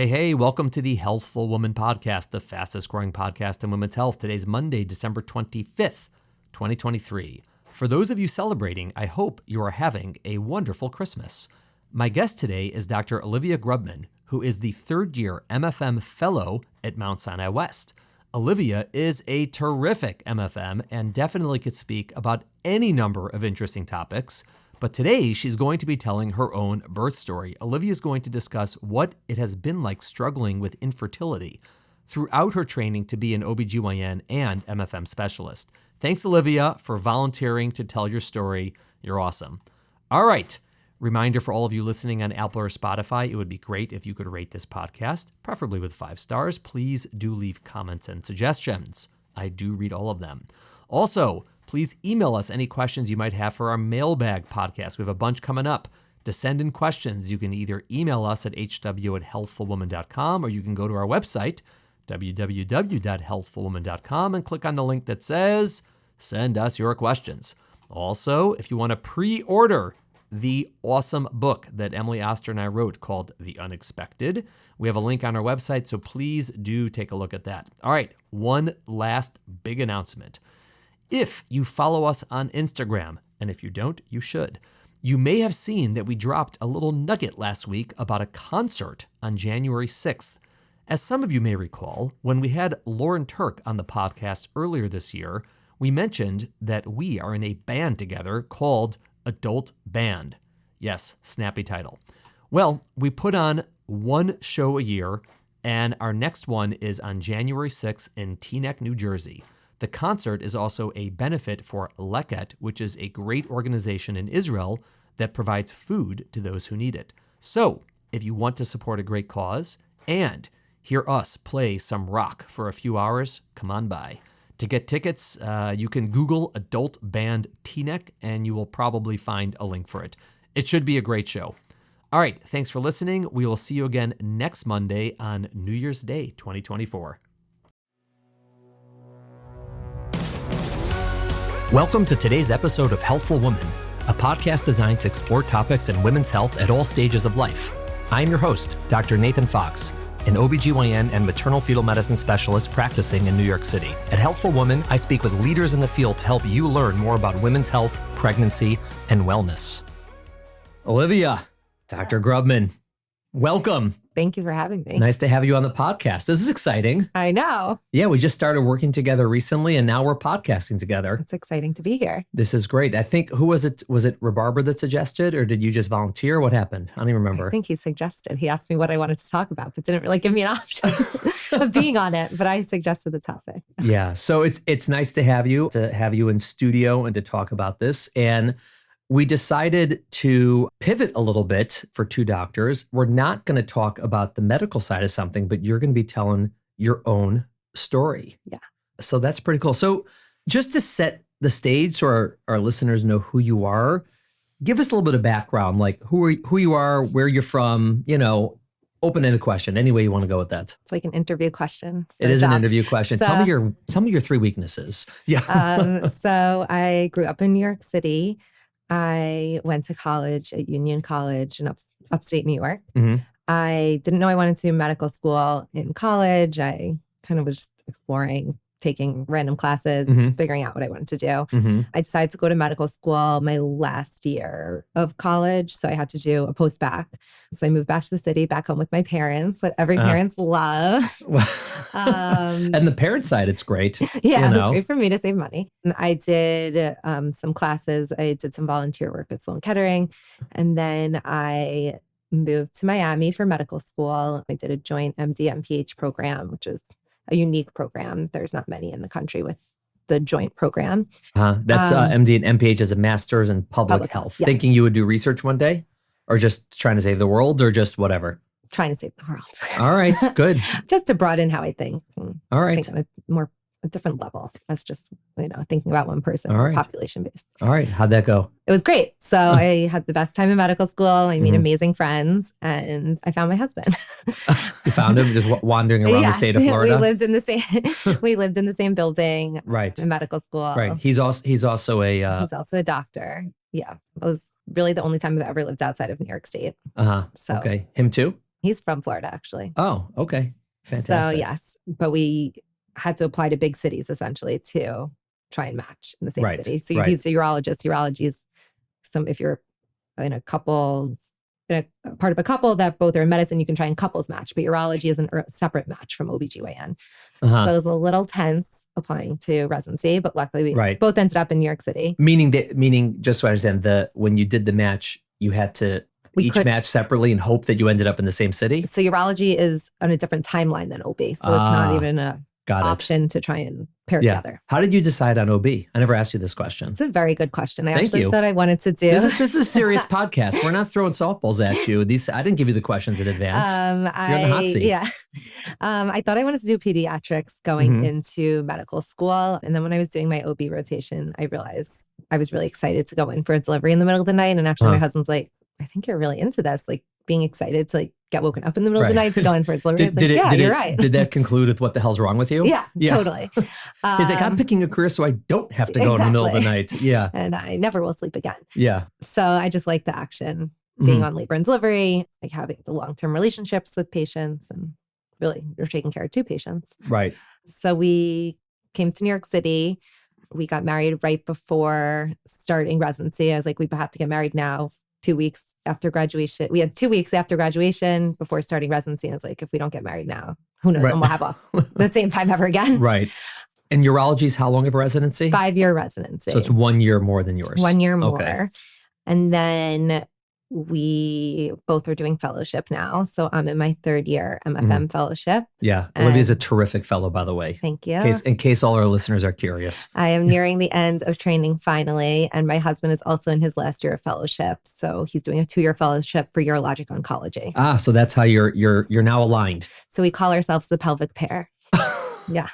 Hey, welcome to the Healthful Woman podcast, the fastest growing podcast in women's health. Today's Monday, December 25th, 2023. For those of you celebrating, I hope you are having a wonderful Christmas. My guest today is Dr. Olivia Grubman, who is the third-year MFM Fellow at Mount Sinai West. Olivia is a terrific MFM and definitely could speak about any number of interesting topics. But today, she's going to be telling her own birth story. Olivia is going to discuss what it has been like struggling with infertility throughout her training to be an OBGYN and MFM specialist. Thanks, Olivia, for volunteering to tell your story. You're awesome. All right. Reminder for all of you listening on Apple or Spotify, it would be great if you could rate this podcast, preferably with 5 stars. Please do leave comments and suggestions. I do read all of them. Also, please email us any questions you might have for our mailbag podcast. We have a bunch coming up. To send in questions, you can either email us at hw@healthfulwoman.com or you can go to our website, www.healthfulwoman.com, and click on the link that says, send us your questions. Also, if you want to pre-order the awesome book that Emily Oster and I wrote called The Unexpected, we have a link on our website, so please do take a look at that. All right, one last big announcement. If you follow us on Instagram, and if you don't, you should, you may have seen that we dropped a little nugget last week about a concert on January 6th. As some of you may recall, when we had Lauren Turk on the podcast earlier this year, we mentioned that we are in a band together called Adult Band. Yes, snappy title. Well, we put on one show a year, and our next one is on January 6th in Teaneck, New Jersey. The concert is also a benefit for Leket, which is a great organization in Israel that provides food to those who need it. So, if you want to support a great cause and hear us play some rock for a few hours, come on by. To get tickets, you can Google Adult Band Teaneck, and you will probably find a link for it. It should be a great show. All right, thanks for listening. We will see you again next Monday on New Year's Day, 2024. Welcome to today's episode of Healthful Woman, a podcast designed to explore topics in women's health at all stages of life. I'm your host, Dr. Nathan Fox, an OBGYN and maternal fetal medicine specialist practicing in New York City. At Healthful Woman, I speak with leaders in the field to help you learn more about women's health, pregnancy, and wellness. Olivia, Dr. Grubman, welcome. Thank you for having me. Nice to have you on the podcast. This is exciting. I know. Yeah, we just started working together recently, and now we're podcasting together. It's exciting to be here. This is great. I think, who was it? Was it Rabarbra that suggested, or did you just volunteer? What happened? I don't even remember. I think he suggested. He asked me what I wanted to talk about, but didn't really give me an option of being on it. But I suggested the topic. Yeah, so it's nice to have you in studio and to talk about this. And we decided to pivot a little bit for two doctors. We're not going to talk about the medical side of something, but you're going to be telling your own story. Yeah. So that's pretty cool. So just to set the stage so our listeners know who you are, give us a little bit of background, like who you are, where you're from, open-ended question, any way you want to go with that. It's like an interview question. It is an interview question. So, tell me your 3 weaknesses. Yeah. So I grew up in New York City. I went to college at Union College in upstate New York. Mm-hmm. I didn't know I wanted to do medical school in college. I kind of was just exploring, taking random classes, figuring out what I wanted to do. Mm-hmm. I decided to go to medical school my last year of college. So I had to do a post-bac. So I moved back to the city, back home with my parents, what every parents love. And the parent side, it's great. Yeah, it's great for me to save money. I did some classes. I did some volunteer work at Sloan Kettering. And then I moved to Miami for medical school. I did a joint MD-MPH program, which is a unique program. There's not many in the country with the joint program. That's MD and MPH as a master's in public health. Yes. Thinking you would do research one day, or just trying to save the world, or just whatever? Trying to save the world. All right, good. Just to broaden how I think. All right. Think on a different level. That's just, thinking about one person, population based. All right. How'd that go? It was great. So I had the best time in medical school. I made amazing friends, and I found my husband. You found him just wandering around the state of Florida? We lived in the same building. Right. In medical school. Right. He's also a doctor. Yeah. It was really the only time I've ever lived outside of New York State. Uh-huh. So okay. Him too? He's from Florida, actually. Oh, okay. So Fantastic. yes, but we had to apply to big cities essentially to try and match in the same Right, city. So right. he's a urologist. Urology is if you're in a couple, in a part of a couple that both are in medicine, you can try and couples match, but urology is a separate match from OBGYN. Uh-huh. So it was a little tense applying to residency, but luckily we both ended up in New York City. Meaning, just so I understand, when you did the match, you had to match separately and hope that you ended up in the same city? So urology is on a different timeline than OB. So it's not even a option to try and pair together. How did you decide on OB? I never asked you this question. It's a very good question. I actually thought I wanted to do. This is a serious podcast. We're not throwing softballs at you. I didn't give you the questions in advance. You're in the hot seat. Yeah. I thought I wanted to do pediatrics going into medical school. And then when I was doing my OB rotation, I realized I was really excited to go in for a delivery in the middle of the night. And actually my husband's like, I think you're really into this, like being excited to get woken up in the middle of the night to go in for a delivery. You're right. Did that conclude with what the hell's wrong with you? Yeah. Totally. He's like, I'm picking a career so I don't have to go in the middle of the night. Yeah. And I never will sleep again. Yeah. So I just like the action, being on labor and delivery, like having the long-term relationships with patients, and really you're taking care of two patients. Right. So we came to New York City. We got married right before starting residency. I was like, we have to get married now. 2 weeks after graduation. We had 2 weeks after graduation before starting residency. I was like, if we don't get married now, who knows when we'll have off the same time ever again. Right. And urology is how long of a residency? 5-year residency. So it's 1 year more than yours. 1 year more. Okay. And then we both are doing fellowship now. So I'm in my 3rd year MFM fellowship. Yeah. Olivia's a terrific fellow, by the way. Thank you. In case all our listeners are curious. I am nearing the end of training finally. And my husband is also in his last year of fellowship. So he's doing a 2-year fellowship for urologic oncology. So that's how you're now aligned. So we call ourselves the pelvic pair. Yeah.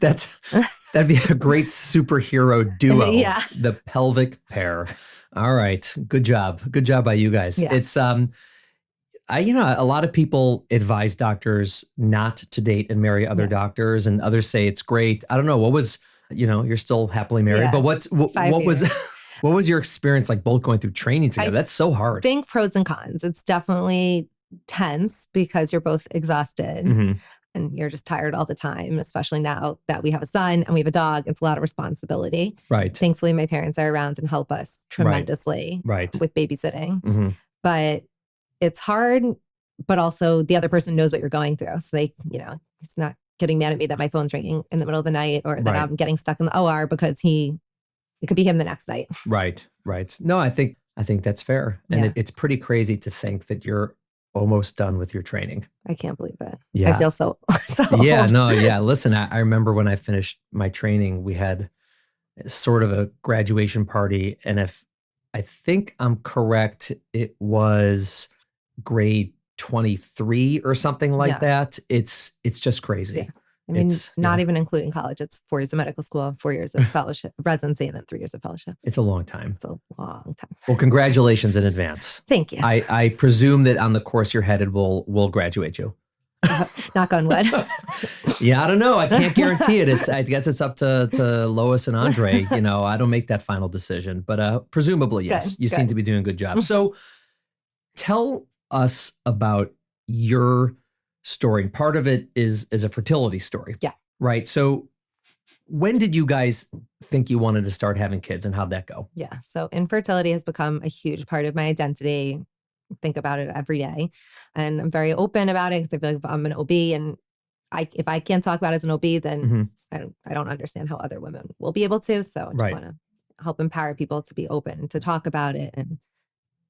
That'd be a great superhero duo. Yeah. The pelvic pair. All right. Good job. Good job by you guys. Yeah. It's a lot of people advise doctors not to date and marry other doctors, and others say it's great. I don't know. What was, you're still happily married, but what was your experience like both going through training together? That's so hard. I think pros and cons. It's definitely tense because you're both exhausted. And you're just tired all the time, especially now that we have a son and we have a dog. It's a lot of responsibility. Right. Thankfully, my parents are around and help us tremendously with babysitting. But it's hard, but also the other person knows what you're going through. So they, it's not getting mad at me that my phone's ringing in the middle of the night or that I'm getting stuck in the OR because it could be him the next night. Right. No, I think that's fair. And it's pretty crazy to think that you're almost done with your training. I can't believe it. Yeah. I feel so Yeah, old. no, yeah. Listen, I remember when I finished my training, we had sort of a graduation party. And if I think I'm correct, it was grade 23 or something like that. It's just crazy. Yeah. I mean, not even including college. It's 4 years of medical school, 4 years of fellowship, residency, and then 3 years of fellowship. It's a long time. It's a long time. Well, congratulations in advance. Thank you. I presume that on the course you're headed, we'll graduate you. Knock on wood. Yeah, I don't know. I can't guarantee it. I guess it's up to Lois and Andre. I don't make that final decision, but presumably, yes. Good, you seem to be doing a good job. So tell us about your story. Part of it is a fertility story. Yeah. Right. So when did you guys think you wanted to start having kids, and how'd that go? Yeah. So infertility has become a huge part of my identity. Think about it every day. And I'm very open about it because I feel like if I'm an OB and if I can't talk about it as an OB, then I don't understand how other women will be able to. So I just want to help empower people to be open and to talk about it. And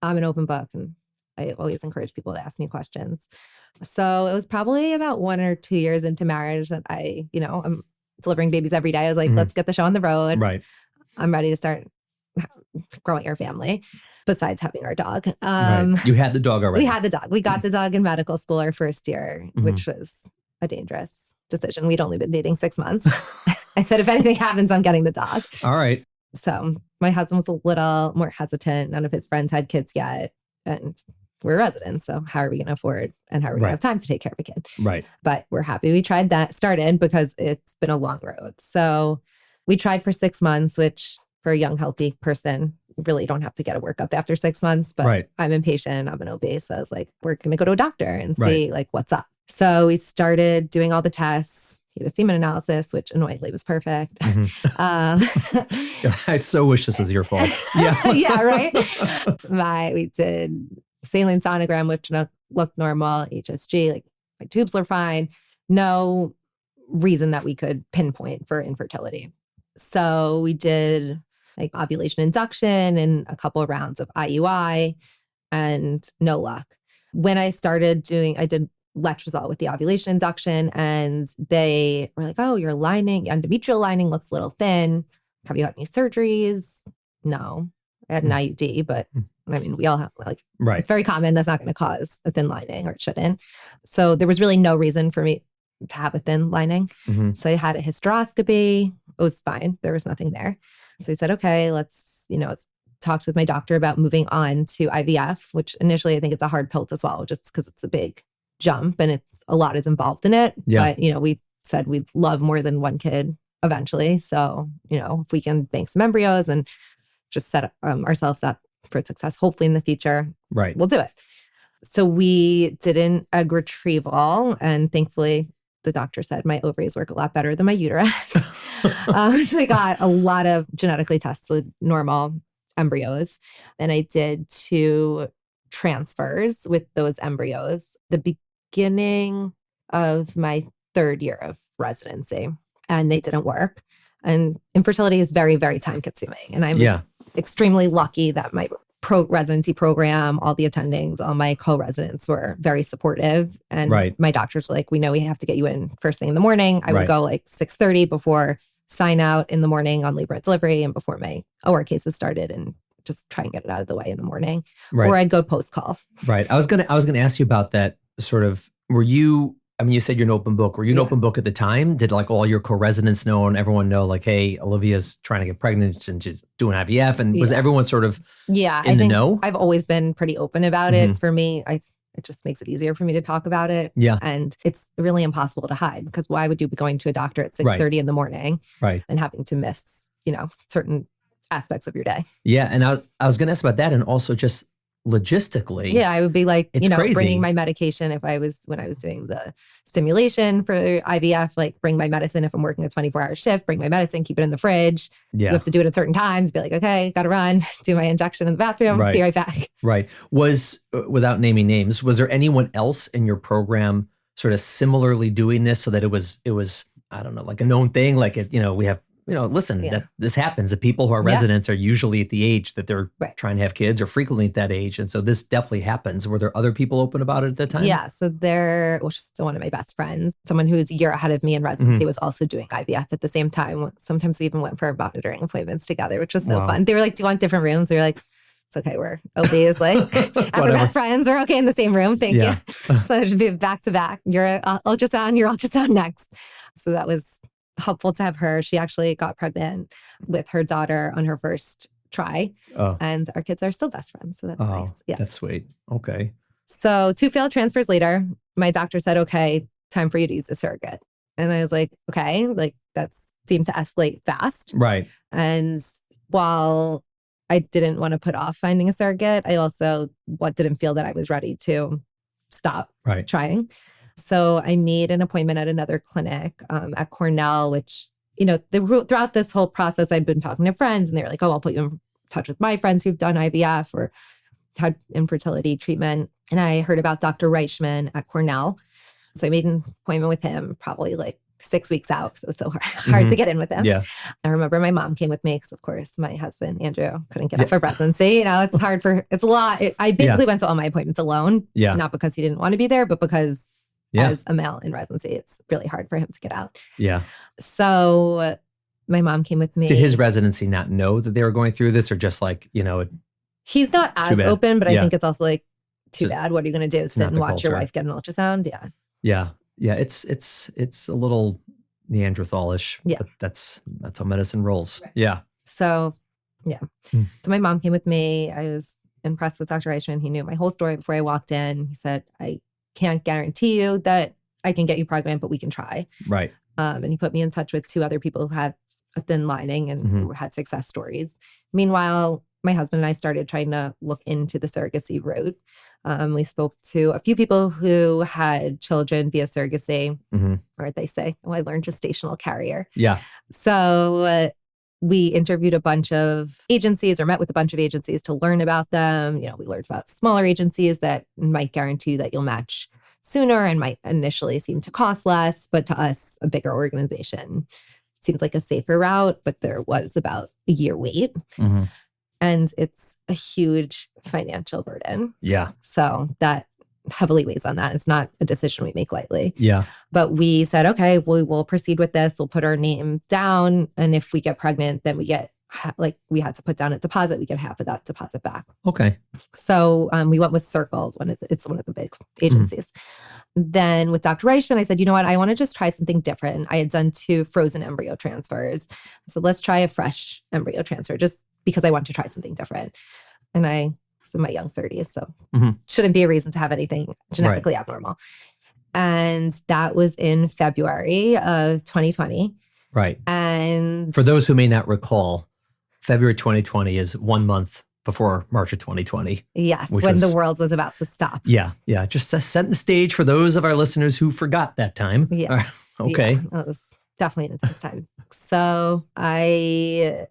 I'm an open book, and I always encourage people to ask me questions. So it was probably about 1 or 2 years into marriage that I'm delivering babies every day. I was like, let's get the show on the road. Right. I'm ready to start growing our family besides having our dog. You had the dog already. We had the dog. We got the dog in medical school our first year, which was a dangerous decision. We'd only been dating 6 months. I said, if anything happens, I'm getting the dog. All right. So my husband was a little more hesitant. None of his friends had kids yet. And we're residents. So how are we going to afford and how are we going to have time to take care of a kid? Right. But we're happy we started because it's been a long road. So we tried for 6 months, which for a young, healthy person really don't have to get a workup after 6 months, but I'm impatient. I'm an obese. So I was like, we're going to go to a doctor and see like what's up. So we started doing all the tests. He did a semen analysis, which annoyingly was perfect. I so wish this was your fault. Yeah. Yeah, right. We did saline sonogram, which looked normal. HSG, like my tubes were fine. No reason that we could pinpoint for infertility. So we did like ovulation induction and a couple of rounds of IUI and no luck. When I did letrozole with the ovulation induction and they were like, oh, your endometrial lining looks a little thin. Have you had any surgeries? No. I had an IUD, but I mean, we all have it's very common. That's not going to cause a thin lining, or it shouldn't. So there was really no reason for me to have a thin lining. So I had a hysteroscopy. It was fine. There was nothing there. So he said, okay, let's talk with my doctor about moving on to IVF, which initially I think it's a hard pill to swallow just because it's a big jump and a lot is involved in it. Yeah. But, we said we'd love more than one kid eventually. So, if we can bank some embryos and just set ourselves up for success, hopefully in the future, we'll do it. So we did an egg retrieval, and thankfully the doctor said my ovaries work a lot better than my uterus. So I got a lot of genetically tested normal embryos, and I did 2 transfers with those embryos the beginning of my 3rd year of residency, and they didn't work. And infertility is very, very time consuming. And I'm extremely lucky that my residency program, all the attendings, all my co-residents were very supportive. And my doctors were like, we know we have to get you in first thing in the morning. I would go like 6:30 before sign out in the morning on labor and delivery and before my OR cases started, and just try and get it out of the way in the morning. Or I'd go post call. I was gonna ask you about that. Sort of, were you, you said you're an open book. Were you an open book at the time? Did like all your co-residents know and everyone know like, hey, Olivia's trying to get pregnant and she's doing IVF? And was everyone sort of in the know? I've always been pretty open about it. For me, it just makes it easier for me to talk about it. Yeah. And it's really impossible to hide, because why would you be going to a doctor at 6:30 in the morning and having to miss, certain aspects of your day? Yeah. And I was going to ask about that, and also just logistically. Yeah, I would be like, crazy. Bringing my medication when I was doing the stimulation for IVF, like bring my medicine. If I'm working a 24-hour shift, bring my medicine, keep it in the fridge. Yeah. You have to do it at certain times. Be like, okay, got to run, do my injection in the bathroom, be right back. Right. Was, without naming names, was there anyone else in your program sort of similarly doing this, so that it was, I don't know, like a known thing? Like, we have, listen, that this happens. The people who are residents are usually at the age that they're trying to have kids, or frequently at that age. And so this definitely happens. Were there other people open about it at that time? Yeah. So she's still one of my best friends. Someone who's a year ahead of me in residency was also doing IVF at the same time. Sometimes we even went for monitoring appointments together, which was so fun. They were like, do you want different rooms? We were like, it's okay. We're obese. Like, we're best friends. We're okay in the same room. Thank you. So it should be back to back. You're ultrasound, you're ultrasound next. So that was helpful to have her. She actually got pregnant with her daughter on her first try. And our kids are still best friends. So that's nice. Yeah. That's sweet. Okay. So 2 failed transfers later, my doctor said, okay, time for you to use a surrogate. And I was like, okay, like that seemed to escalate fast. Right. And while I didn't want to put off finding a surrogate, I also didn't feel that I was ready to stop trying. So I made an appointment at another clinic at Cornell, which, throughout this whole process, I've been talking to friends, and they were like, oh, I'll put you in touch with my friends who've done IVF or had infertility treatment. And I heard about Dr. Reichman at Cornell. So I made an appointment with him probably like 6 weeks out, because it was so hard to get in with him. Yeah. I remember my mom came with me because, of course, my husband, Andrew, couldn't get up for residency. It's a lot. I basically went to all my appointments alone. Yeah. Not because he didn't want to be there, but because as a male in residency, it's really hard for him to get out. Yeah. So my mom came with me. Did his residency not know that they were going through this, or just like, he's not as open, but I think it's also like, too bad. What are you going to do? Sit and watch your wife get an ultrasound? Yeah. Yeah. Yeah. It's a little Neanderthalish. Yeah. But that's how medicine rolls. Right. Yeah. So, yeah. So my mom came with me. I was impressed with Dr. Reichman. He knew my whole story before I walked in. He said, I can't guarantee you that I can get you pregnant, but we can try. Right. And he put me in touch with 2 other people who had a thin lining and who had success stories. Meanwhile, my husband and I started trying to look into the surrogacy route. We spoke to a few people who had children via surrogacy, or they say, oh, I learned gestational carrier. Yeah. So we interviewed a bunch of agencies or met with a bunch of agencies to learn about them. You know, we learned about smaller agencies that might guarantee that you'll match sooner and might initially seem to cost less, but to us, a bigger organization seemed like a safer route, but there was about a year wait. And it's a huge financial burden. Yeah. So that heavily weighs on that. It's not a decision we make lightly. Yeah. But we said, okay, we will proceed with this. We'll put our name down. And if we get pregnant, then we get, like, we had to put down a deposit. We get half of that deposit back. Okay. So we went with Circle. It's one of the big agencies. Then with Dr. Reichman, I said, you know what? I want to just try something different. I had done 2 frozen embryo transfers. So let's try a fresh embryo transfer just because I want to try something different. And I was in my young 30s, so shouldn't be a reason to have anything genetically abnormal. And that was in February of 2020. Right. And for those who may not recall, February 2020 is 1 month before March of 2020. Yes, when the world was about to stop. Yeah, yeah. Just set the stage for those of our listeners who forgot that time. Yeah. Okay. Yeah, it was definitely an intense time. So I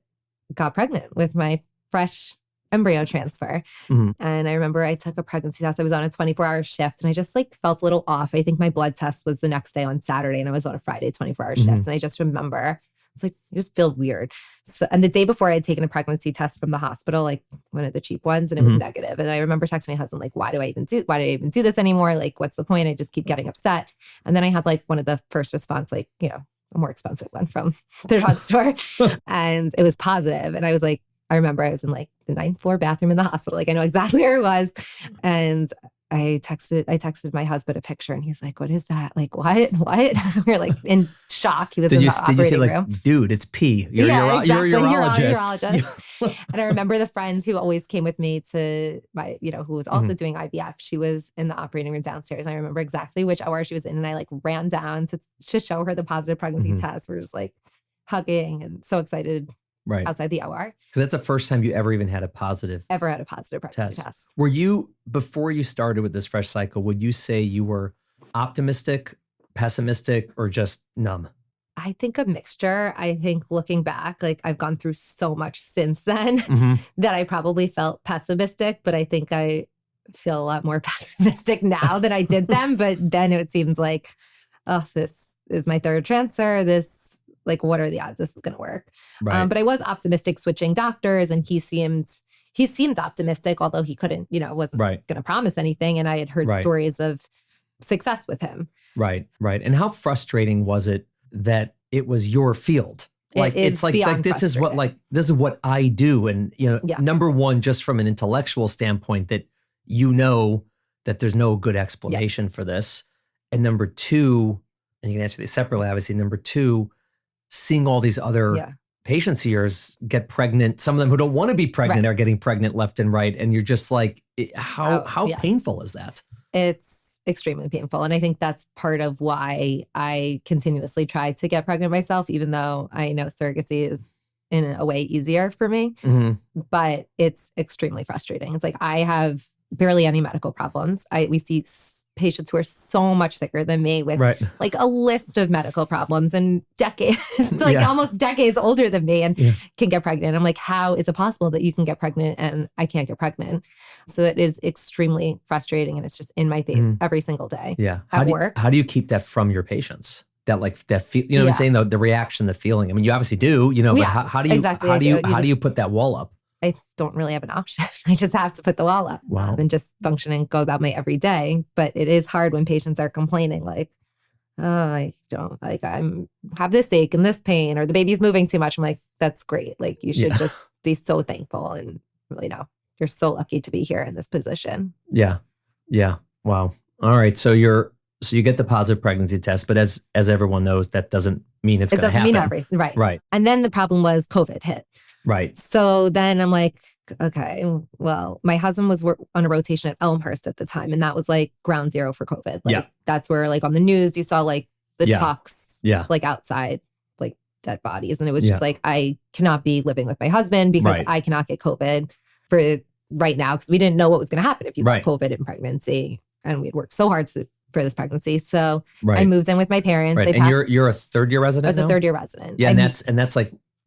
got pregnant with my fresh embryo transfer. And I remember I took a pregnancy test. I was on a 24-hour shift and I just like felt a little off. I think my blood test was the next day on Saturday and I was on a Friday 24-hour shift. And I just remember it's like, you just feel weird. So, and the day before I had taken a pregnancy test from the hospital, like one of the cheap ones, and it was negative. And I remember texting my husband, like, why do I even do this anymore? Like, what's the point? I just keep getting upset. And then I had like one of the first response, like, you know, a more expensive one from the drugstore. And it was positive. And I was like, I remember I was in like the 9th floor bathroom in the hospital. Like I know exactly where it was. And I texted my husband a picture and he's like, what is that? Like, what? We were like in shock. He was in the operating room. Like, dude, it's pee. You're a urologist. And I remember the friends who always came with me to my, you know, who was also doing IVF. She was in the operating room downstairs. And I remember exactly which hour she was in. And I like ran down to show her the positive pregnancy test. We're just like hugging and so excited. Right. Outside the OR. Because that's the first time you ever even had a positive pregnancy test. Were you, before you started with this fresh cycle, would you say you were optimistic, pessimistic, or just numb? I think a mixture. I think looking back, like I've gone through so much since then that I probably felt pessimistic, but I think I feel a lot more pessimistic now than I did then. But then it seemed like, oh, this is my 3rd transfer. Like, what are the odds this is going to work? Right. But I was optimistic switching doctors and he seemed optimistic, although he couldn't, you know, wasn't going to promise anything. And I had heard stories of success with him. Right. Right. And how frustrating was it that it was your field? Like, it's like this is what I do. And, you know, number one, just from an intellectual standpoint, that you know that there's no good explanation for this. And number two, and you can answer this separately, obviously, number two, seeing all these other patients of yours get pregnant, some of them who don't want to be pregnant are getting pregnant left and right. And you're just like, how painful is that? It's extremely painful. And I think that's part of why I continuously try to get pregnant myself, even though I know surrogacy is in a way easier for me, but it's extremely frustrating. It's like, I have barely any medical problems. We see patients who are so much sicker than me with like a list of medical problems and decades, almost decades older than me and can get pregnant. I'm like, how is it possible that you can get pregnant and I can't get pregnant? So it is extremely frustrating and it's just in my face every single day at work. How do you keep that from your patients? That feel, you know what I'm saying? The reaction, the feeling. I mean, you obviously do, you know, but how do you put that wall up? I don't really have an option. I just have to put the wall up and just function and go about my everyday. But it is hard when patients are complaining like, oh, I don't like, have this ache and this pain, or the baby's moving too much. I'm like, that's great. Like, you should just be so thankful and really know you're so lucky to be here in this position. Yeah. Yeah. Wow. All right. So you get the positive pregnancy test, but as everyone knows, that doesn't mean it's going to happen. It doesn't mean everything. Right. And then the problem was COVID hit. Right. So then I'm like, okay, well, my husband was on a rotation at Elmhurst at the time. And that was like ground zero for COVID. Like that's where like on the news, you saw like the trucks like outside, like dead bodies. And it was just like, I cannot be living with my husband because I cannot get COVID for right now, because we didn't know what was going to happen if you got COVID in pregnancy. And we had worked so hard for this pregnancy. So I moved in with my parents. And you're a third year resident? I was a third year resident. Yeah.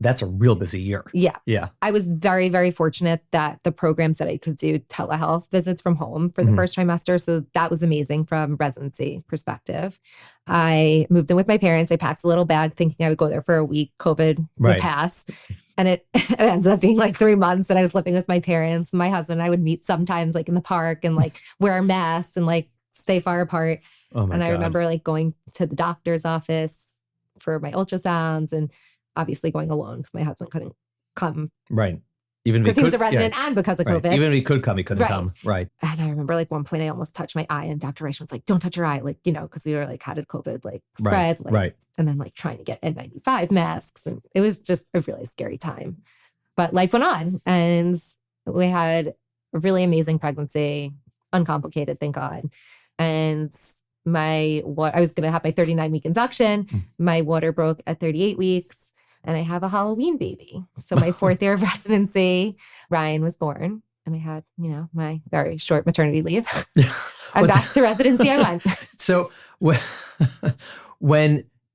That's a real busy year. Yeah. Yeah. I was very, very fortunate that the programs that I could do telehealth visits from home for the first trimester. So that was amazing from residency perspective. I moved in with my parents. I packed a little bag thinking I would go there for a week. COVID would pass. And it ends up being like 3 months that I was living with my parents. My husband and I would meet sometimes like in the park and like wear masks and like stay far apart. Oh my God. I remember like going to the doctor's office for my ultrasounds and obviously going alone because my husband couldn't come. Right. Even because he was a resident and because of COVID. Even if he could come, he couldn't come. Right. And I remember like one point I almost touched my eye and Dr. Reichman was like, don't touch your eye. Like, because we were like, how did COVID like spread? And then like trying to get N95 masks. And it was just a really scary time. But life went on and we had a really amazing pregnancy, uncomplicated, thank God. And I was going to have my 39-week induction. My water broke at 38 weeks. And I have a Halloween baby. So my 4th year of residency, Ryan was born. And I had, my very short maternity leave. I'm back to residency I went. So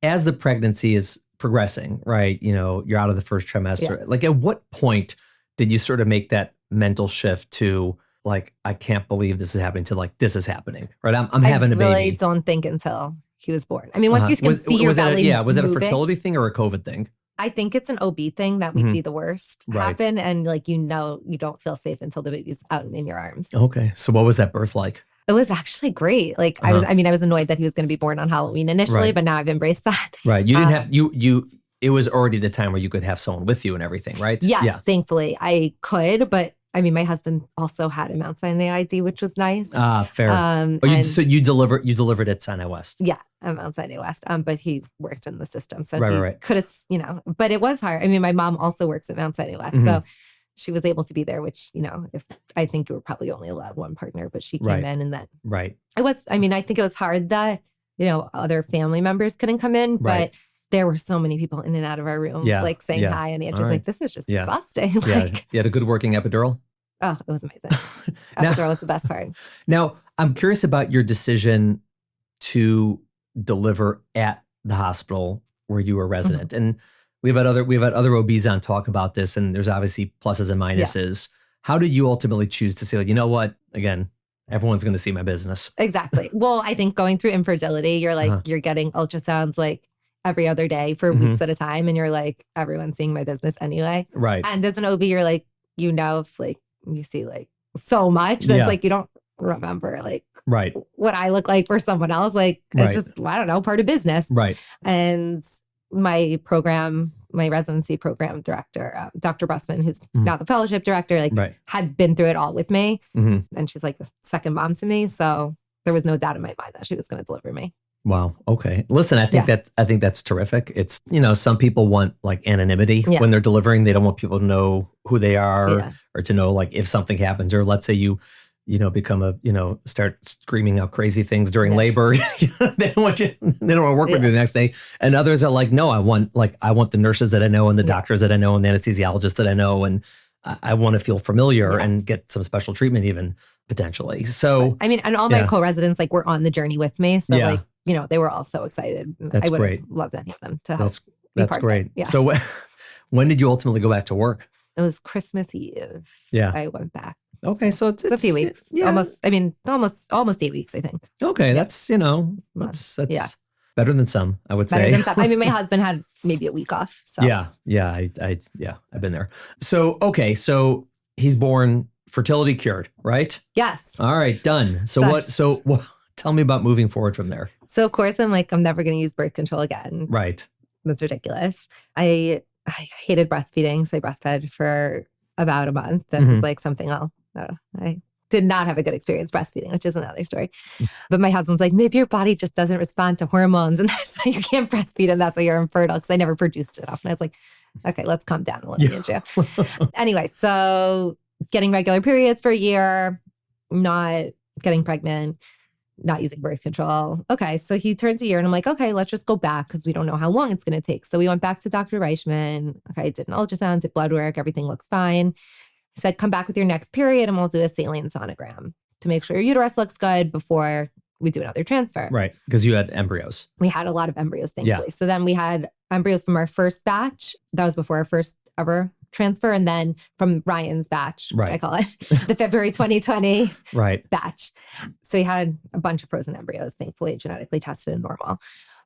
as the pregnancy is progressing, right, you're out of the first trimester. Like at what point did you sort of make that mental shift to like, I can't believe this is happening to like, this is happening, right? I'm having a baby. I really don't think until he was born. I mean, once you can see your belly was that a fertility thing or a COVID thing? I think it's an OB thing that we see the worst happen. And like, you don't feel safe until the baby's out and in your arms. Okay. So what was that birth like? It was actually great. Like I was annoyed that he was going to be born on Halloween initially, but now I've embraced that. Right. You didn't have, it was already the time where you could have someone with you and everything, right? Yes, thankfully I could, but I mean, my husband also had a Mount Sinai ID, which was nice. Fair. So you delivered at Sinai West. Yeah, at Mount Sinai West. But he worked in the system, so he could have, But it was hard. I mean, my mom also works at Mount Sinai West, so she was able to be there. Which if I think you were probably only allowed one partner, but she came in, and then it was. I mean, I think it was hard that other family members couldn't come in, but. There were so many people in and out of our room, like saying hi. And Andrew's like, this is just exhausting. Like, you had a good working epidural? Oh, it was amazing. Epidural was the best part. Now, I'm curious about your decision to deliver at the hospital where you were resident. And we've had other OBs on talk about this, and there's obviously pluses and minuses. How did you ultimately choose to say, like, you know what, again, everyone's going to see my business? Exactly. Well, I think going through infertility, you're like, you're getting ultrasounds like every other day for weeks at a time. And you're like, everyone's seeing my business anyway. Right. And as an OB, you're like, if like you see like so much, that's like, you don't remember like what I look like for someone else. Like, it's just, I don't know, part of business. Right. And my residency program director, Dr. Brusman, who's now the fellowship director, had been through it all with me. And she's like the second mom to me. So there was no doubt in my mind that she was going to deliver me. Wow. Okay. Listen, I think that's terrific. It's, some people want like anonymity when they're delivering. They don't want people to know who they are or to know like if something happens, or let's say you become start screaming out crazy things during labor. They don't want to work with you the next day. And others are like, no, I want the nurses that I know and the doctors that I know and the anesthesiologists that I know. And I want to feel familiar and get some special treatment even potentially. So, I mean, and all my co-residents like were on the journey with me. So like, they were all so excited. That's I would great. have loved any of them to help. That's great. Yeah. So when did you ultimately go back to work? It was Christmas Eve. Yeah. I went back. Okay. So it's a few weeks. Yeah. Almost 8 weeks, I think. Okay. That's, that's better than some, I would say. Better than some. I mean, my husband had maybe a week off. So Yeah. I've been there. So, okay. So he's born, fertility cured, right? Yes. All right. Done. So tell me about moving forward from there. So of course I'm like, I'm never going to use birth control again. Right. That's ridiculous. I hated breastfeeding. So I breastfed for about a month. This is like something I did not have a good experience breastfeeding, which is another story. But my husband's like, maybe your body just doesn't respond to hormones and that's why you can't breastfeed and that's why you're infertile, because I never produced enough. And I was like, okay, let's calm down a little bit, Andrew. Anyway, so getting regular periods for a year, not getting pregnant. not using birth control. Okay. So he turns a year and I'm like, okay, let's just go back because we don't know how long it's going to take. So we went back to Dr. Reichman. Okay. Did an ultrasound, did blood work. Everything looks fine. He said, come back with your next period and we'll do a saline sonogram to make sure your uterus looks good before we do another transfer. Right. Because you had embryos. We had a lot of embryos, thankfully. So then we had embryos from our first batch. That was before our first ever transfer. And then from Ryan's batch, Right. I call it the February 2020 Right. batch. So he had a bunch of frozen embryos, thankfully genetically tested and normal.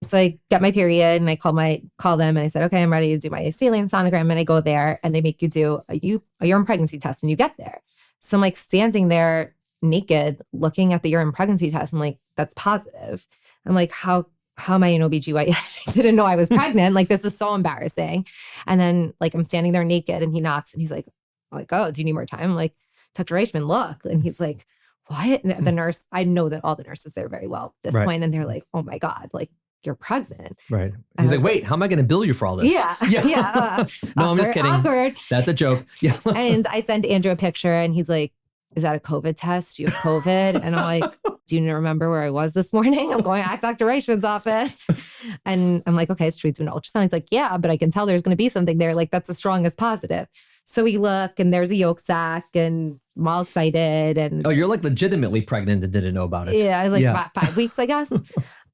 So I get my period and I call them and I said, okay, I'm ready to do my saline sonogram. And I go there and they make you do a urine pregnancy test when you get there. So I'm like standing there naked looking at the urine pregnancy test. I'm like, that's positive. I'm like, how am I an OBGYN? I didn't know I was pregnant. Like, this is so embarrassing. And then like, I'm standing there naked and he knocks and he's like, oh, do you need more time? I'm like, Dr. Reichman, look. And he's like, what? And the nurse, I know that all the nurses there very well at this point. And they're like, oh my God, like you're pregnant. Right. He's like, wait, how am I going to bill you for all this? Yeah. No, I'm just kidding. Awkward. That's a joke. Yeah. And I send Andrew a picture and he's like, is that a COVID test? You have COVID? And I'm like, do you remember where I was this morning? I'm going at Dr. Reichman's office. And I'm like, okay, should we do an ultrasound? He's like, yeah, but I can tell there's going to be something there. Like, that's the strongest positive. So we look and there's a yolk sac and I'm all excited. And oh, you're like legitimately pregnant and didn't know about it. Yeah, I was like about 5 weeks, I guess.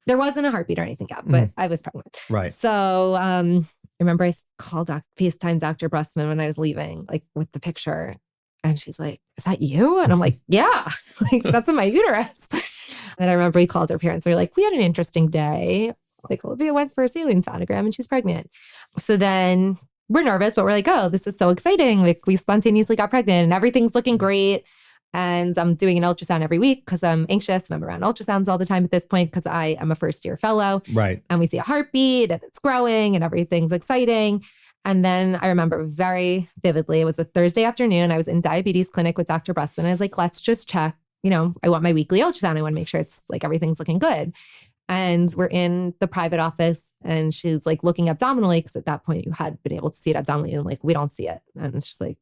There wasn't a heartbeat or anything yet, but I was pregnant. Right. So I remember I called FaceTime Dr. Brustman when I was leaving, like with the picture. And she's like, is that you? And I'm like, yeah, like that's in my uterus. And I remember he called her parents. They're like, we had an interesting day. Like, Olivia went for a saline sonogram and she's pregnant. So then we're nervous, but we're like, oh, this is so exciting. Like, we spontaneously got pregnant and everything's looking great. And I'm doing an ultrasound every week because I'm anxious and I'm around ultrasounds all the time at this point because I am a first-year fellow. Right. And we see a heartbeat and it's growing and everything's exciting. And then I remember very vividly, it was a Thursday afternoon. I was in diabetes clinic with Dr. Brustman. I was like, let's just check. You know, I want my weekly ultrasound. I want to make sure it's like everything's looking good. And we're in the private office and she's like looking abdominally because at that point you had been able to see it abdominally. And I'm like, we don't see it. And it's just like,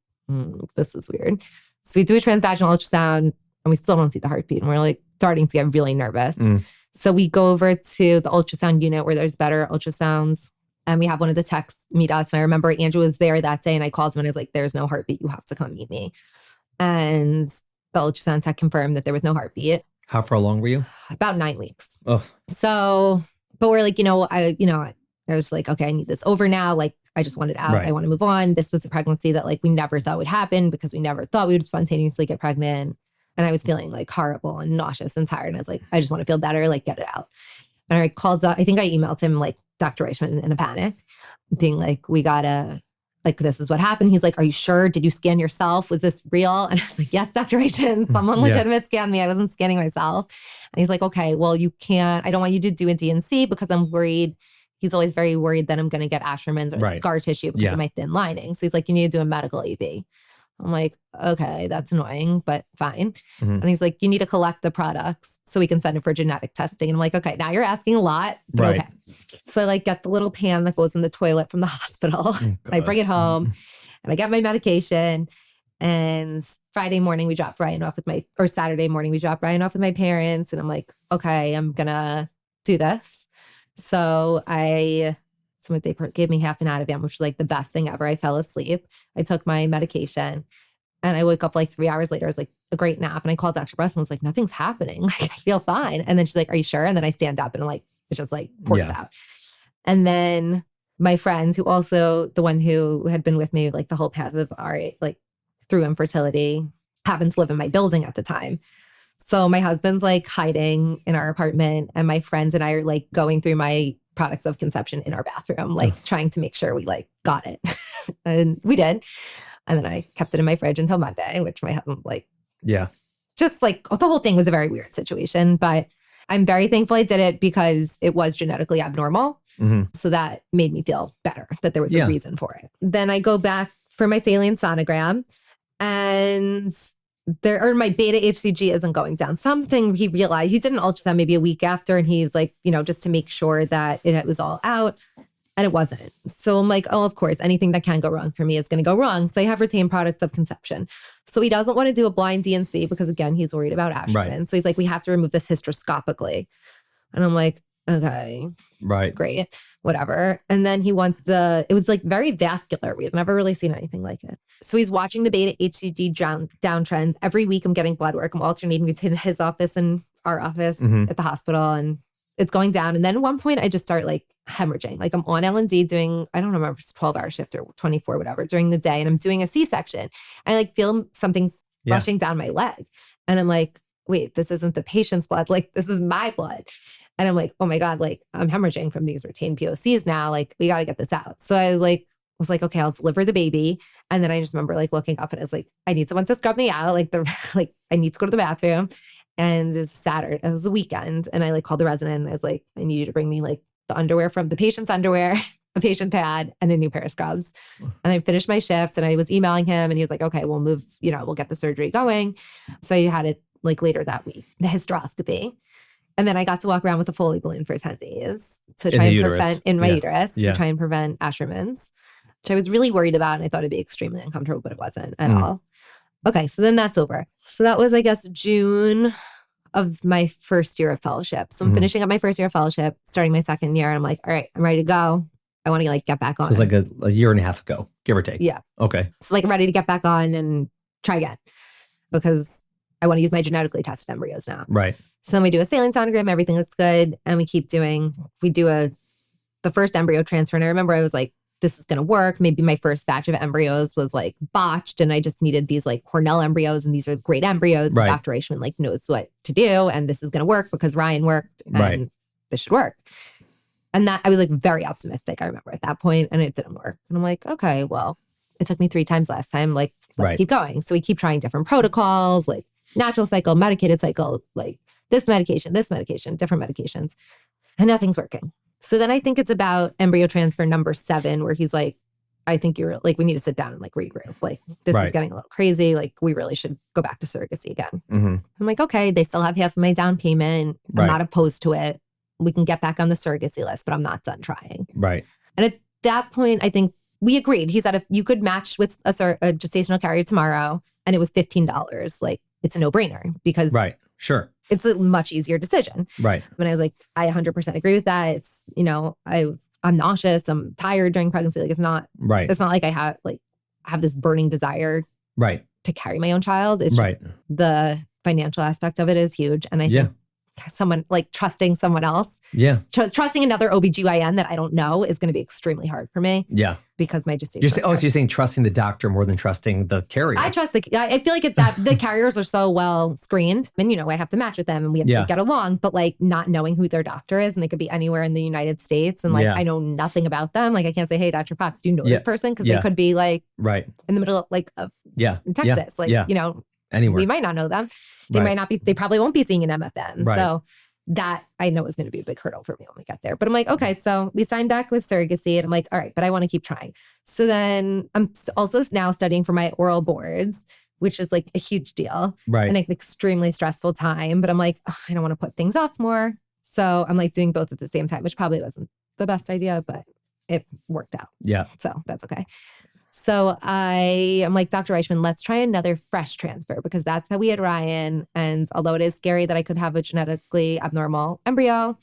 this is weird. So we do a transvaginal ultrasound and we still don't see the heartbeat. And we're like starting to get really nervous. So we go over to the ultrasound unit where there's better ultrasounds. And we have one of the techs meet us. And I remember Andrew was there that day and I called him and I was like, there's no heartbeat. You have to come meet me. And the ultrasound tech confirmed that there was no heartbeat. How far along were you? About 9 weeks. Oh. So, but we're like, I was like, okay, I need this over now. Like, I just want it out. Right. I want to move on. This was a pregnancy that like we never thought would happen because we never thought we would spontaneously get pregnant. And I was feeling like horrible and nauseous and tired. And I was like, I just want to feel better, like get it out. And I called, I think I emailed him like Dr. Reichman in a panic, being like, we gotta, like, this is what happened. He's like, are you sure? Did you scan yourself? Was this real? And I was like, yes, Dr. Reichman, someone legitimate scanned me. I wasn't scanning myself. And he's like, okay, well, I don't want you to do a DNC because I'm worried. He's always very worried that I'm going to get Asherman's or scar tissue because of my thin lining. So he's like, you need to do a medical AB. I'm like, okay, that's annoying, but fine. And he's like, you need to collect the products so we can send it for genetic testing. And I'm like, okay, now you're asking a lot, but okay. So I like get the little pan that goes in the toilet from the hospital. And I bring it home and I get my medication. And Saturday morning, we drop Ryan off with my parents. And I'm like, okay, I'm going to do this. So they gave me half an Ativan, which was like the best thing ever. I fell asleep. I took my medication and I woke up like 3 hours later. It was like a great nap. And I called Dr. Brust and was like, nothing's happening. Like, I feel fine. And then she's like, are you sure? And then I stand up and like, it just like pours out. And then my friends who also, the one who had been with me like the whole path of like through infertility, happened to live in my building at the time. So my husband's like hiding in our apartment and my friends and I are like going through my products of conception in our bathroom, like trying to make sure we like got it. And we did. And then I kept it in my fridge until Monday, which my husband just like the whole thing was a very weird situation, but I'm very thankful I did it because it was genetically abnormal. So that made me feel better that there was a reason for it. Then I go back for my saline sonogram and my beta HCG isn't going down. Something he realized, he did an ultrasound maybe a week after and he's like, just to make sure that it was all out. And it wasn't. So I'm like, oh, of course, anything that can go wrong for me is going to go wrong. So I have retained products of conception. So he doesn't want to do a blind DNC because, again, he's worried about Asherman. Right. So he's like, we have to remove this hysteroscopically. And I'm like, okay, Right. great, whatever. And then he wants it was like very vascular. We had never really seen anything like it. So he's watching the beta HCG downtrends. Every week I'm getting blood work. I'm alternating between his office and our office at the hospital. And it's going down. And then at one point I just start like hemorrhaging. Like I'm on L&D doing, I don't remember if it's 12-hour shift or 24, whatever, during the day. And I'm doing a C-section. I like feel something rushing down my leg. And I'm like, wait, this isn't the patient's blood. Like this is my blood. And I'm like, oh my God, like I'm hemorrhaging from these retained POCs now. Like we got to get this out. So I was like, okay, I'll deliver the baby. And then I just remember like looking up and it's like, I need someone to scrub me out. Like I need to go to the bathroom. And it's Saturday, it was a weekend. And I like called the resident and I was like, I need you to bring me like the underwear from the patient's underwear, a patient pad, and a new pair of scrubs. And I finished my shift and I was emailing him and he was like, okay, we'll move, we'll get the surgery going. So I had it like later that week, the hysteroscopy. And then I got to walk around with a Foley balloon for 10 days to try and prevent in my uterus to try and prevent Asherman's, which I was really worried about. And I thought it'd be extremely uncomfortable, but it wasn't at all. Okay. So then that's over. So that was, I guess, June of my first year of fellowship. So I'm finishing up my first year of fellowship, starting my second year. And I'm like, all right, I'm ready to go. I want to like get back on. So it's like a year and a half ago, give or take. Yeah. Okay. So like I'm ready to get back on and try again because I want to use my genetically tested embryos now. Right. So then we do a saline sonogram, everything looks good. And we do the first embryo transfer. And I remember I was like, this is going to work. Maybe my first batch of embryos was like botched and I just needed these like Cornell embryos and these are great embryos. Right. And Dr. Reichman like knows what to do and this is going to work because Ryan worked and this should work. And that I was like very optimistic, I remember at that point, and it didn't work. And I'm like, okay, well, it took me 3 times last time. Like, let's keep going. So we keep trying different protocols, like natural cycle, medicated cycle, like this medication, different medications, and nothing's working. So then I think it's about embryo transfer number 7, where he's like, I think you're like, we need to sit down and like regroup. Like this is getting a little crazy. Like we really should go back to surrogacy again. So I'm like, okay, they still have half of my down payment. I'm not opposed to it. We can get back on the surrogacy list, but I'm not done trying. Right. And at that point, I think we agreed. He said, if you could match with a gestational carrier tomorrow and it was $15, like it's a no brainer because Sure. It's a much easier decision. Right. And I was like, I 100% agree with that. It's, I'm nauseous. I'm tired during pregnancy. Like it's not like I have this burning desire to carry my own child. It's just the financial aspect of it is huge. And I think someone like trusting someone else. Yeah. Trusting another OBGYN that I don't know is going to be extremely hard for me. Yeah. Because my gestation. So you're saying trusting the doctor more than trusting the carrier. I trust I feel like the carriers are so well screened and, I have to match with them and we have to get along, but like not knowing who their doctor is and they could be anywhere in the United States. And like, I know nothing about them. Like I can't say, hey, Dr. Fox, do you know this person? Because they could be like in the middle of like, in Texas, anywhere. We might not know them. They might not be, they probably won't be seeing an MFM. So that I know is going to be a big hurdle for me when we get there. But I'm like, okay, so we signed back with surrogacy and I'm like, all right, but I want to keep trying. So then I'm also now studying for my oral boards, which is like a huge deal and an extremely stressful time. But I'm like, I don't want to put things off more. So I'm like doing both at the same time, which probably wasn't the best idea, but it worked out. Yeah. So that's okay. So I'm like, Dr. Reichman, let's try another fresh transfer because that's how we had Ryan. And although it is scary that I could have a genetically abnormal embryo,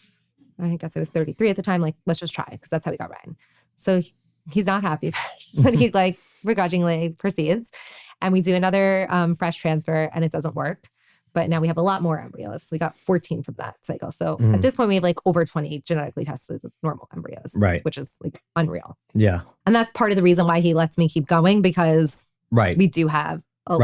I guess I was 33 at the time, like, let's just try because that's how we got Ryan. So he's not happy, but he like begrudgingly proceeds. And we do another fresh transfer and it doesn't work. But now we have a lot more embryos. We got 14 from that cycle. So at this point, we have like over 20 genetically tested normal embryos, which is like unreal. Yeah. And that's part of the reason why he lets me keep going because we do have a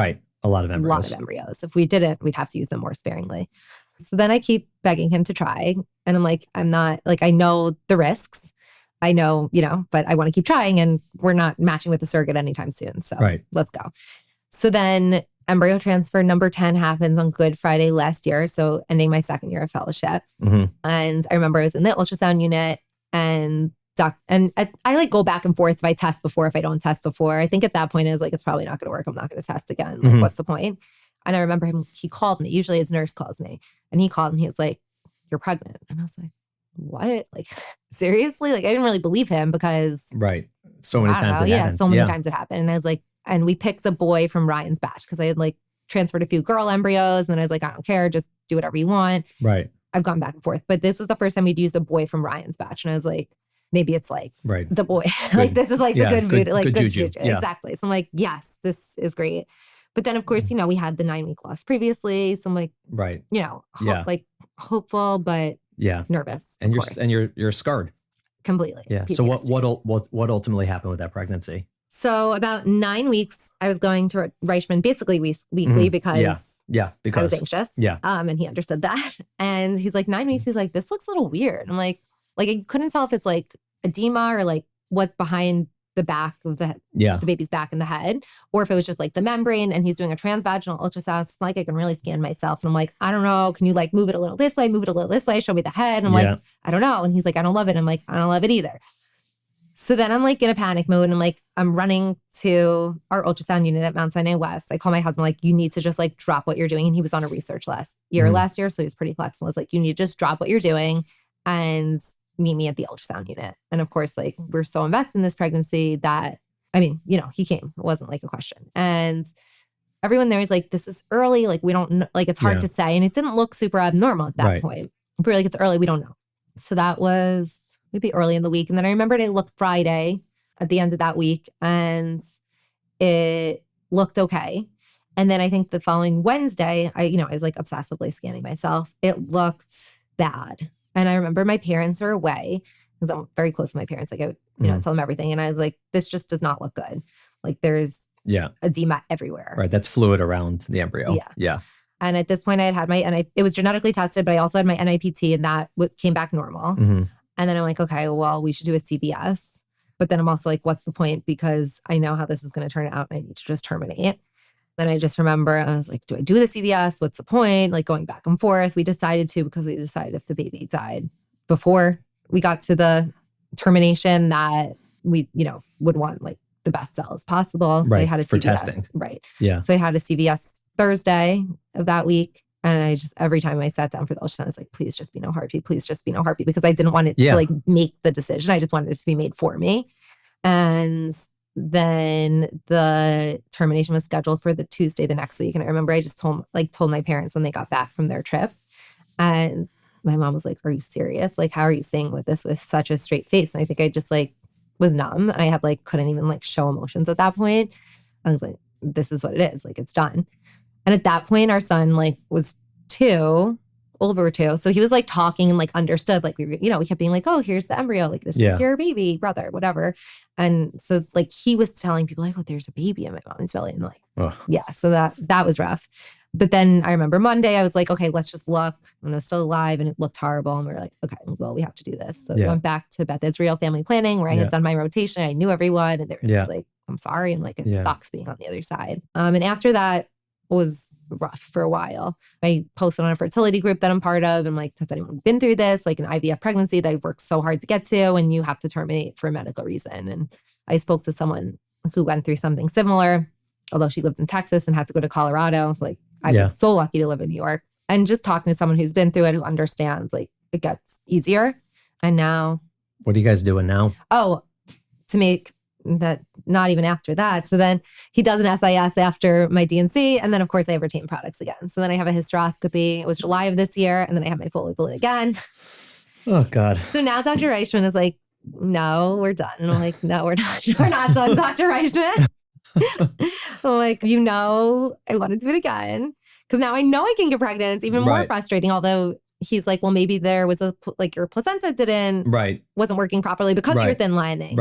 lot of embryos. If we didn't, we'd have to use them more sparingly. So then I keep begging him to try. And I'm like, I'm not like, I know the risks. I know, but I want to keep trying and we're not matching with the surrogate anytime soon. So let's go. So then embryo transfer number 10 happens on Good Friday last year. So ending my second year of fellowship. And I remember I was in the ultrasound unit and I like go back and forth if I test before, if I don't test before. I think at that point it was like, it's probably not going to work. I'm not going to test again. Like, what's the point? And I remember he called me. Usually his nurse calls me and he called and he was like, you're pregnant. And I was like, what? Like, seriously? Like, I didn't really believe him because Right. So many I don't times know. it Yeah, happens. so many times it happened. And I was like, and we picked a boy from Ryan's batch because I had like transferred a few girl embryos. And then I was like, I don't care. Just do whatever you want. Right. I've gone back and forth. But this was the first time we'd used a boy from Ryan's batch. And I was like, maybe it's like Right. the boy. Like, this is like the good voodoo, like good juju. Yeah. Exactly. So I'm like, yes, this is great. But then, of course, we had the 9-week loss previously. So I'm like, Right. like hopeful, but nervous. And of course. you're scarred. Completely. Yeah. So what ultimately happened with that pregnancy? So about 9 weeks, I was going to Reichman basically weekly because because I was anxious. Yeah. And he understood that. And he's like, 9 weeks. He's like, this looks a little weird. I'm like I couldn't tell if it's like edema or like what behind the back of the baby's back in the head, or if it was just like the membrane. And he's doing a transvaginal ultrasound. It's like I can really scan myself. And I'm like, I don't know. Can you like move it a little this way, move it a little this way, show me the head? And I'm like, I don't know. And he's like, I don't love it. I'm like, I don't love it either. So then I'm like in a panic mode, and I'm like, I'm running to our ultrasound unit at Mount Sinai West. I call my husband, like, you need to just like drop what you're doing. And he was on a research last year, so he was pretty flexible. I was like, you need to just drop what you're doing and meet me at the ultrasound unit. And of course, like, we're so invested in this pregnancy that, I mean, he came. It wasn't like a question. And everyone there is like, this is early. Like, we don't know, like, it's hard to say. And it didn't look super abnormal at that point. We were like, it's early. We don't know. So that was maybe early in the week. And then I remembered I looked Friday at the end of that week and it looked okay. And then I think the following Wednesday, I was like obsessively scanning myself. It looked bad. And I remember my parents are away because I'm very close to my parents. Like, I would, tell them everything. And I was like, this just does not look good. Like, there's edema everywhere. Right. That's fluid around the embryo. Yeah. And at this point I had my, it was genetically tested, but I also had my NIPT, and that came back normal. And then I'm like, okay, well, we should do a CBS. But then I'm also like, what's the point? Because I know how this is going to turn out and I need to just terminate. And I just remember I was like, do I do the CBS? What's the point? Like, going back and forth. We decided to, because we decided if the baby died before we got to the termination, that we, would want like the best cells possible. So I had a CBS. For testing. Right. Yeah. So I had a CBS Thursday of that week. And I just, every time I sat down for the ultrasound, I was like, please just be no heartbeat. Please just be no heartbeat. Because I didn't want it to like make the decision. I just wanted it to be made for me. And then the termination was scheduled for the Tuesday the next week. And I remember I just told my parents when they got back from their trip. And my mom was like, are you serious? Like, how are you saying with this with such a straight face? And I think I just like was numb. And I had like, couldn't even like show emotions at that point. I was like, this is what it is. Like, it's done. And at that point, our son like was 2, over 2. So he was like talking and like understood, like, we kept being like, oh, here's the embryo. Like, this is your baby brother, whatever. And so like, he was telling people like, oh, there's a baby in my mom's belly. And like, so that was rough. But then I remember Monday, I was like, okay, let's just look. And I was still alive and it looked horrible. And we were like, okay, well, we have to do this. So we went back to Beth Israel Family Planning, where I had done my rotation. I knew everyone, and they were just like, I'm sorry. And like, it sucks being on the other side. And after that, was rough for a while. I posted on a fertility group that I'm part of. I'm like, has anyone been through this? Like, an IVF pregnancy that I've worked so hard to get to, and you have to terminate for a medical reason. And I spoke to someone who went through something similar, although she lived in Texas and had to go to Colorado. I was like, I was so lucky to live in New York. And just talking to someone who's been through it, who understands, like, it gets easier. And now. What are you guys doing now? Oh, to make that, not even after that. So then he does an SIS after my DNC. And then, of course, I have retained products again. So then I have a hysteroscopy. It was July of this year. And then I have my Foley balloon again. Oh, God. So now Dr. Reichman is like, no, we're done. And I'm like, no, we're not. We're not done, Dr. Reichman. I'm like, I want to do it again. Because now I know I can get pregnant. It's even more frustrating. Although he's like, well, maybe there was like your placenta wasn't working properly because of your thin lining.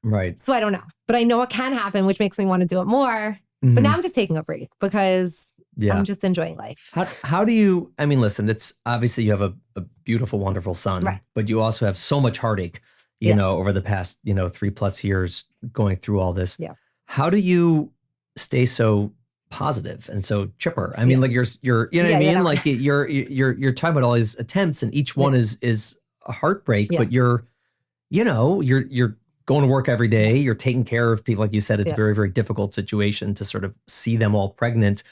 Right. So I don't know. But I know it can happen, which makes me want to do it more. But now I'm just taking a break because I'm just enjoying life. How do you, I mean, listen, it's obviously you have a beautiful, wonderful son, but you also have so much heartache, you know, over the past, 3+ years going through all this. Yeah. How do you stay so positive and so chipper? I mean, like you're, you know what I mean? Like you're talking about all these attempts, and each one is a heartbreak, but you're going to work every day. You're taking care of people. Like you said, it's a very, very difficult situation to sort of see them all pregnant,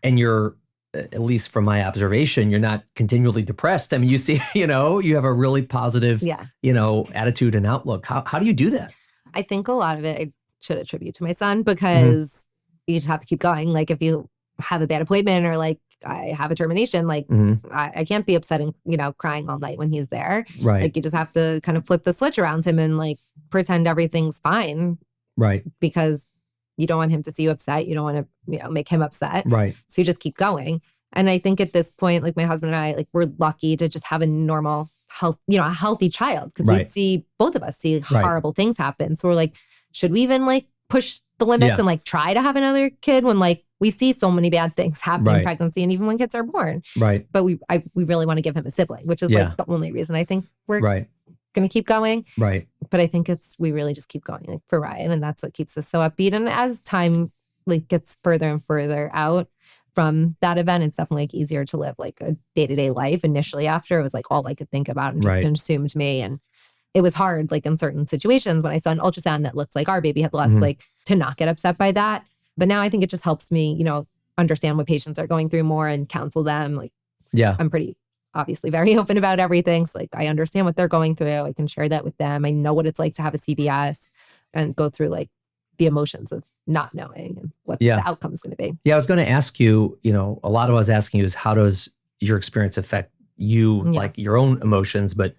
and you're at least from my observation, you're not continually depressed. I mean, you see, you have a really positive, attitude and outlook. How do you do that? I think a lot of it I should attribute to my son, because you just have to keep going. Like if you have a bad appointment or like I have a termination, like I can't be upset and, crying all night when he's there. Right. Like you just have to kind of flip the switch around him and like pretend everything's fine. Right. Because you don't want him to see you upset. You don't want to, make him upset. Right. So you just keep going. And I think at this point, like my husband and I, like we're lucky to just have a normal health, a healthy child. Because both of us see horrible things happen. So we're like, should we even like push the limits and like try to have another kid when like we see so many bad things happen in pregnancy and even when kids are born. Right. But we really want to give him a sibling, which is like the only reason I think we're going to keep going. Right. But I think we really just keep going like for Ryan, and that's what keeps us so upbeat. And as time like gets further and further out from that event, it's definitely like easier to live like a day-to-day life. Initially after, it was like all I could think about and just consumed me. And it was hard, like in certain situations when I saw an ultrasound that looked like our baby had lots, like to not get upset by that. But now I think it just helps me, understand what patients are going through more and counsel them. Like, I'm pretty obviously very open about everything. So like, I understand what they're going through. I can share that with them. I know what it's like to have a CBS and go through like the emotions of not knowing and what the outcome is going to be. Yeah. I was going to ask you, a lot of what I was asking you is how does your experience affect you, like your own emotions? But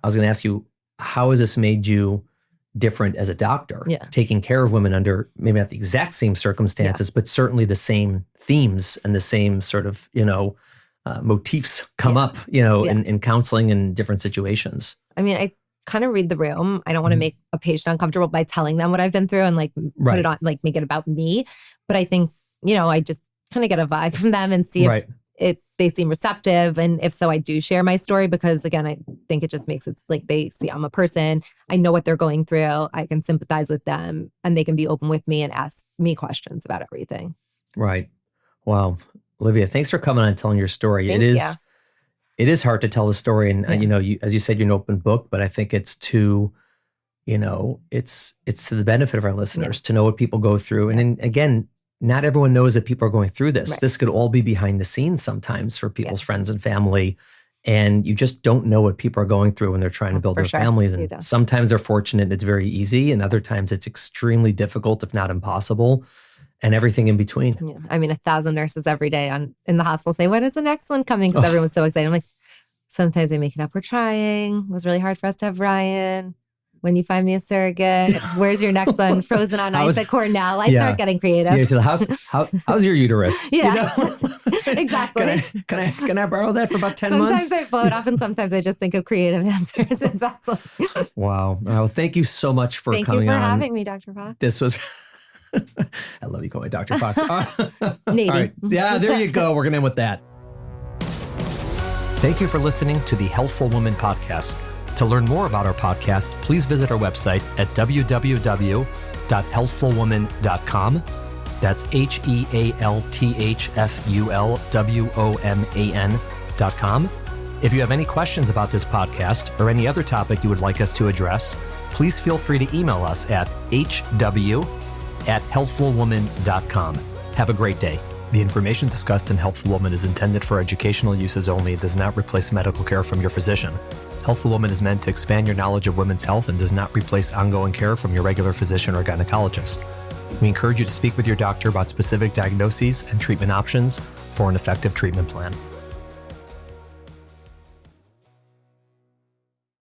I was going to ask you, how has this made you different as a doctor, taking care of women under maybe not the exact same circumstances, but certainly the same themes and the same sort of, motifs come up, in counseling and different situations? I mean, I kind of read the room. I don't want to make a patient uncomfortable by telling them what I've been through and like put it on, like make it about me. But I think, I just kind of get a vibe from them and see if they seem receptive. And if so, I do share my story because again, I think it just makes it like they see I'm a person. I know what they're going through. I can sympathize with them and they can be open with me and ask me questions about everything. Right. Wow. Olivia, thanks for coming on and telling your story. Thank you. You. It is hard to tell the story. And, you, as you said, you're an open book, but I think it's to, it's to the benefit of our listeners to know what people go through. And then again, not everyone knows that people are going through this. Right. This could all be behind the scenes sometimes for people's friends and family. And you just don't know what people are going through when they're trying to build their families. And sometimes they're fortunate and it's very easy. And other times it's extremely difficult, if not impossible, and everything in between. Yeah. I mean, 1,000 nurses every day in the hospital say, when is the next one coming? Because everyone's so excited. I'm like, sometimes they make it up. We're trying. It was really hard for us to have Ryan. When you find me a surrogate, where's your next one? Frozen on ice at Cornell. I start getting creative. Yeah, so how's your uterus? Yeah, exactly. Can I borrow that for about 10 months? Sometimes I float off and sometimes I just think of creative answers. Exactly. Wow. Well, thank you so much for coming on. Thank you for having me, Dr. Fox. This was... I love you calling me Dr. Fox. Navy. All right. Yeah, there you go. We're going to end with that. Thank you for listening to the Healthful Woman podcast. To learn more about our podcast, please visit our website at www.healthfulwoman.com. That's HEALTHFULWOMAN.com. If you have any questions about this podcast or any other topic you would like us to address, please feel free to email us at hw@healthfulwoman.com. Have a great day. The information discussed in Healthful Woman is intended for educational uses only and does not replace medical care from your physician. Healthful Woman is meant to expand your knowledge of women's health and does not replace ongoing care from your regular physician or gynecologist. We encourage you to speak with your doctor about specific diagnoses and treatment options for an effective treatment plan.